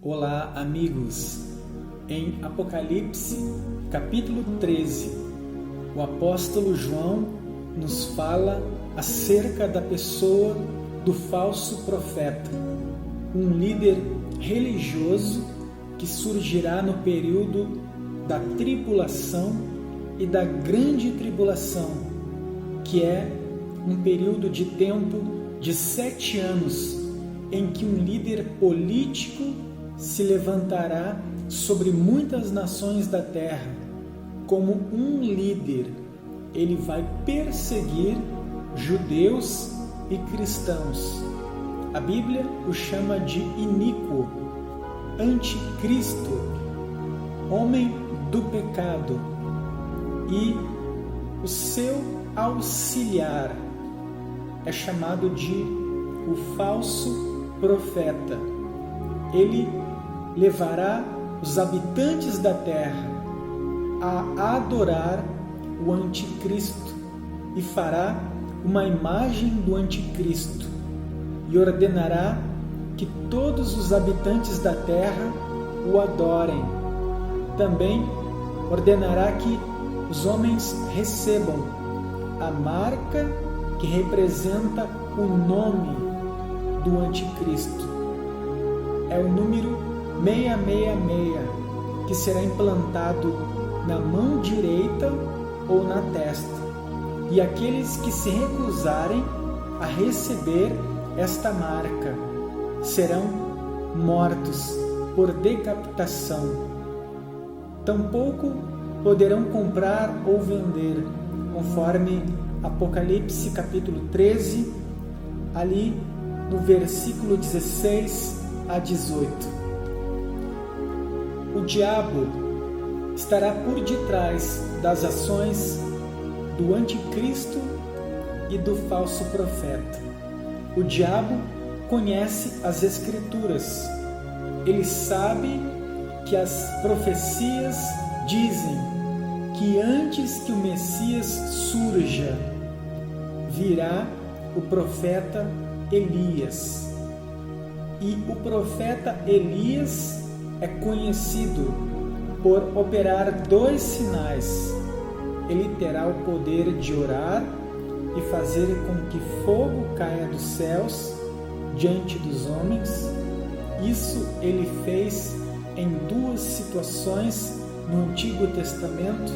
Olá, amigos! Em Apocalipse, capítulo 13, o apóstolo João nos fala acerca da pessoa do falso profeta, um líder religioso que surgirá no período da tribulação e da grande tribulação, que é um período de tempo de 7 anos, em que um líder político se levantará sobre muitas nações da terra. Como um líder, ele vai perseguir judeus e cristãos. A Bíblia o chama de iníquo, anticristo, homem do pecado, e o seu auxiliar é chamado de o falso profeta. Ele levará os habitantes da terra a adorar o anticristo e fará uma imagem do anticristo e ordenará que todos os habitantes da terra o adorem. Também ordenará que os homens recebam a marca que representa o nome do anticristo. É o número 666, que será implantado na mão direita ou na testa. E aqueles que se recusarem a receber esta marca serão mortos por decapitação. Tampouco poderão comprar ou vender, conforme Apocalipse capítulo 13, ali no versículo 16 a 18. O diabo estará por detrás das ações do anticristo e do falso profeta. O diabo conhece as Escrituras. Ele sabe que as profecias dizem que antes que o Messias surja, virá o profeta Elias. E o profeta Elias é conhecido por operar 2 sinais. Ele terá o poder de orar e fazer com que fogo caia dos céus diante dos homens. Isso ele fez em 2 situações no Antigo Testamento.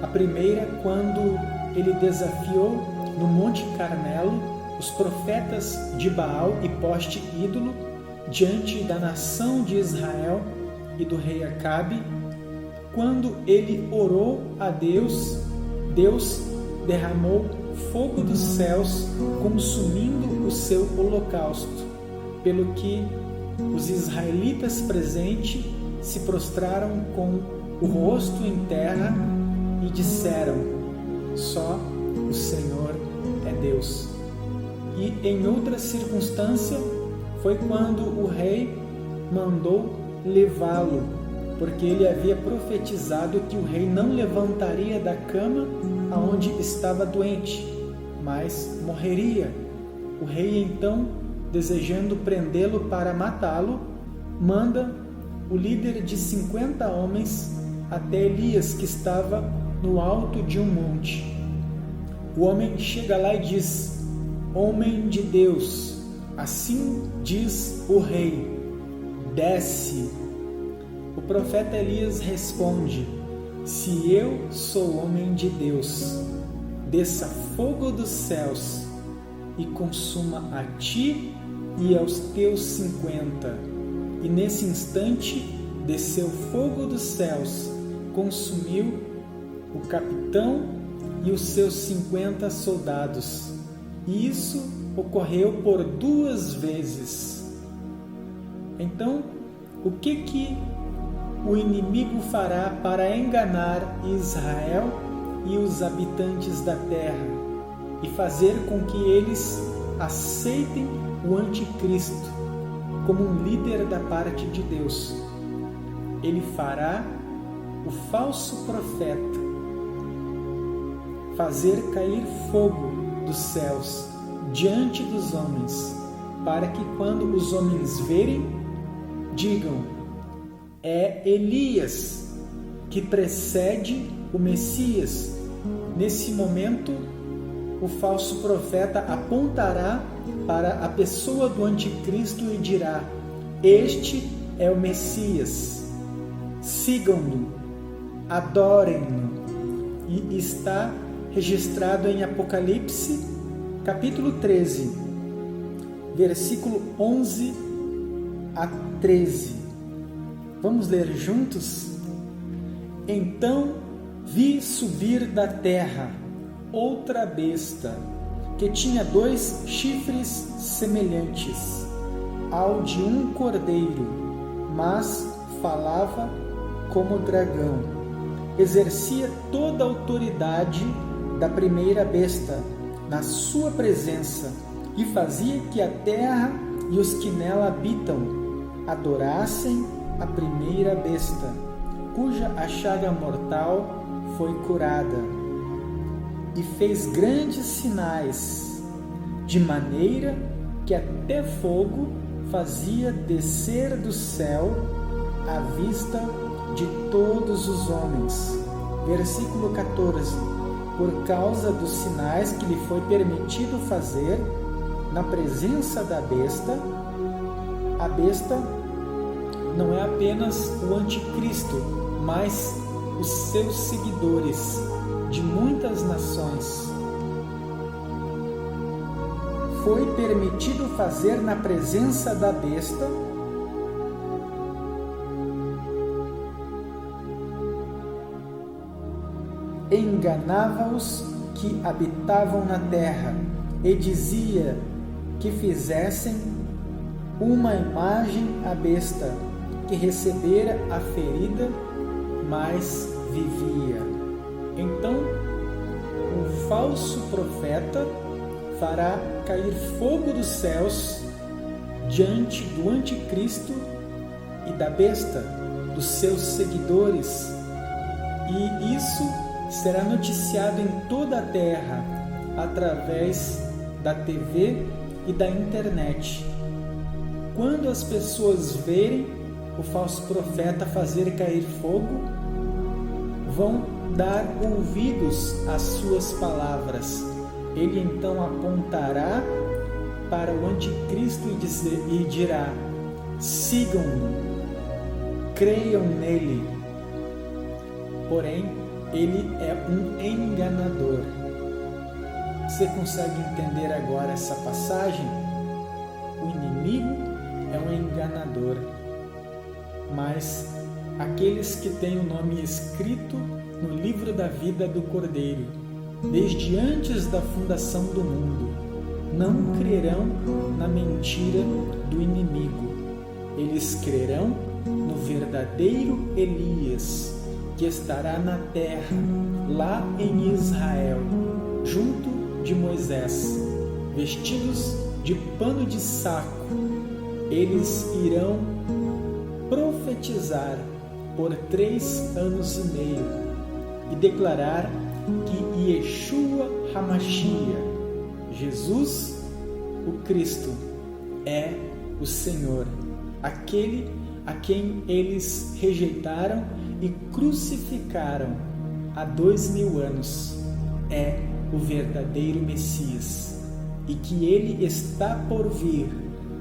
A primeira, quando ele desafiou no Monte Carmelo os profetas de Baal e poste ídolo diante da nação de Israel e do rei Acabe. Quando ele orou a Deus, Deus derramou fogo dos céus, consumindo o seu holocausto, pelo que os israelitas presentes se prostraram com o rosto em terra e disseram: só o Senhor é Deus. E em outra circunstância foi quando o rei mandou levá-lo, porque ele havia profetizado que o rei não levantaria da cama aonde estava doente, mas morreria. O rei então, desejando prendê-lo para matá-lo, manda o líder de 50 homens até Elias, que estava no alto de um monte. O homem chega lá e diz: homem de Deus, assim diz o rei, desce. O profeta Elias responde: se eu sou homem de Deus, desça fogo dos céus e consuma a ti e aos teus 50. E nesse instante desceu fogo dos céus, consumiu o capitão e os seus 50 soldados. E isso ocorreu por 2 vezes. Então, o que o inimigo fará para enganar Israel e os habitantes da terra e fazer com que eles aceitem o anticristo como um líder da parte de Deus? Ele fará o falso profeta fazer cair fogo dos céus diante dos homens, para que quando os homens verem, digam: é Elias que precede o Messias. Nesse momento, o falso profeta apontará para a pessoa do anticristo e dirá: este é o Messias. Sigam-no, adorem-no. E está registrado em Apocalipse, capítulo 13, versículo 11 a 13. Vamos ler juntos? Então vi subir da terra outra besta, que tinha 2 chifres semelhantes ao de um cordeiro, mas falava como dragão. Exercia toda a autoridade da primeira besta na sua presença e fazia que a terra e os que nela habitam adorassem a primeira besta, cuja a chaga mortal foi curada. E fez grandes sinais, de maneira que até fogo fazia descer do céu à vista de todos os homens. Versículo 14. Por causa dos sinais que lhe foi permitido fazer na presença da besta, a besta não é apenas o anticristo, mas os seus seguidores de muitas nações. Foi permitido fazer na presença da besta enganava-os que habitavam na terra e dizia que fizessem uma imagem à besta que recebera a ferida, mas vivia. Então, um falso profeta fará cair fogo dos céus diante do anticristo e da besta, dos seus seguidores, e isso será noticiado em toda a terra através da TV e da internet. Quando as pessoas verem o falso profeta fazer cair fogo, vão dar ouvidos às suas palavras. Ele então apontará para o anticristo e dirá: sigam-no, creiam nele. Porém, ele é um enganador. Você consegue entender agora essa passagem? O inimigo é um enganador, mas aqueles que têm o nome escrito no livro da vida do Cordeiro, desde antes da fundação do mundo, não crerão na mentira do inimigo. Eles crerão no verdadeiro Elias, que estará na terra, lá em Israel, junto de Moisés, vestidos de pano de saco. Eles irão profetizar por 3 anos e meio e declarar que Yeshua HaMashiach, Jesus, o Cristo, é o Senhor, aquele a quem eles rejeitaram e crucificaram há 2000 anos, é o verdadeiro Messias, e que ele está por vir.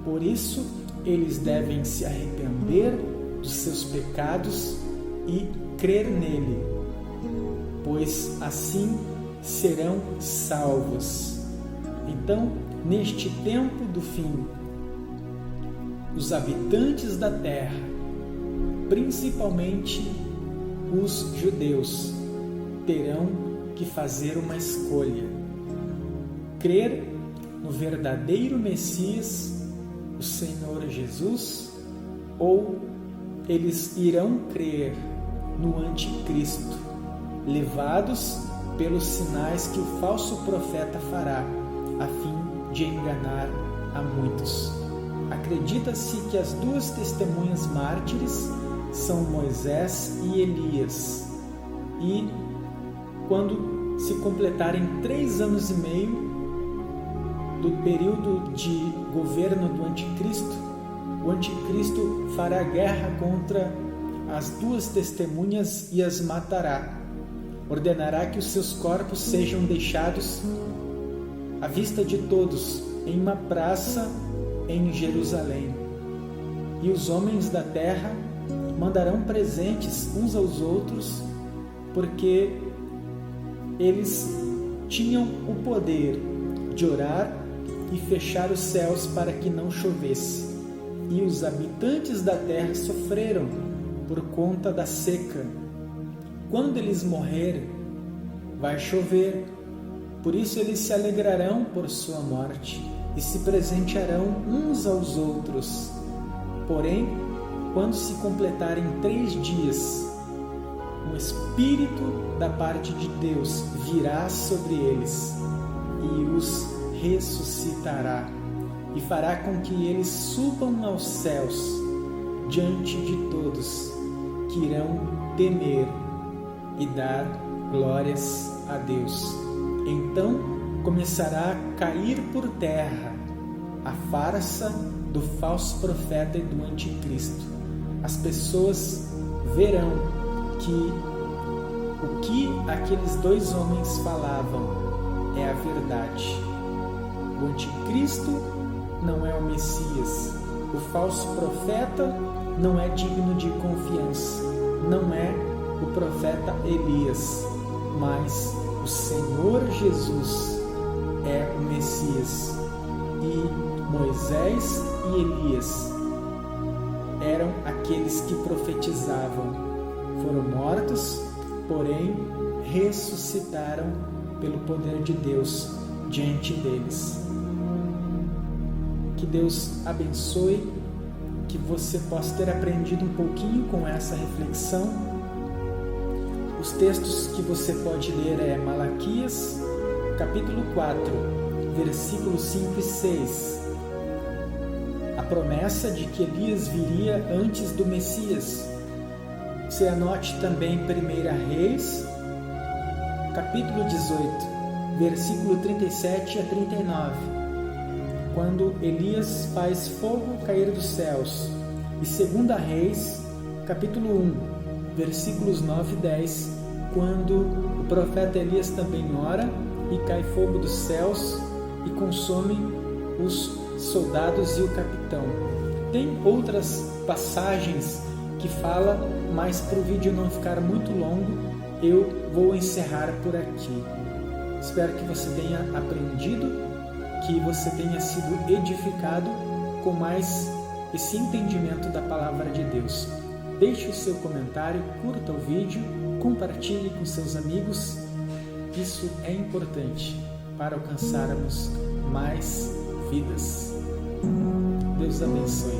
Por isso, eles devem se arrepender dos seus pecados e crer nele, pois assim serão salvos. Então, neste tempo do fim, os habitantes da terra, principalmente os judeus, terão que fazer uma escolha: crer no verdadeiro Messias, o Senhor Jesus, ou eles irão crer no anticristo, levados pelos sinais que o falso profeta fará, a fim de enganar a muitos. Acredita-se que as 2 testemunhas mártires são Moisés e Elias, e quando se completarem 3 anos e meio do período de governo do anticristo, o anticristo fará guerra contra as duas testemunhas e as matará. Ordenará que os seus corpos sejam deixados à vista de todos em uma praça em Jerusalém. E os homens da terra mandarão presentes uns aos outros, porque eles tinham o poder de orar e fechar os céus para que não chovesse. E os habitantes da terra sofreram por conta da seca. Quando eles morrerem, vai chover. Por isso eles se alegrarão por sua morte e se presentearão uns aos outros. Porém, quando se completarem 3 dias, um Espírito da parte de Deus virá sobre eles e os ressuscitará e fará com que eles subam aos céus diante de todos, que irão temer e dar glórias a Deus. Então começará a cair por terra a farsa do falso profeta e do anticristo. As pessoas verão que o que aqueles 2 homens falavam é a verdade. O anticristo não é o Messias. O falso profeta não é digno de confiança. Não é o profeta Elias, mas o Senhor Jesus é o Messias. E Moisés e Elias eram aqueles que profetizavam. Foram mortos, porém ressuscitaram pelo poder de Deus diante deles. Que Deus abençoe, que você possa ter aprendido um pouquinho com essa reflexão. Os textos que você pode ler é Malaquias, capítulo 4, versículos 5 e 6. A promessa de que Elias viria antes do Messias. Você anote também 1 Reis, capítulo 18, versículo 37 a 39. Quando Elias faz fogo cair dos céus. E 2 Reis, capítulo 1, versículos 9 e 10, quando o profeta Elias também ora e cai fogo dos céus e consome os soldados e o capitão. Tem outras passagens que fala, mas para o vídeo não ficar muito longo, eu vou encerrar por aqui. Espero que você tenha aprendido, que você tenha sido edificado com mais esse entendimento da palavra de Deus. Deixe o seu comentário, curta o vídeo, compartilhe com seus amigos. Isso é importante para alcançarmos mais vidas. Deus abençoe.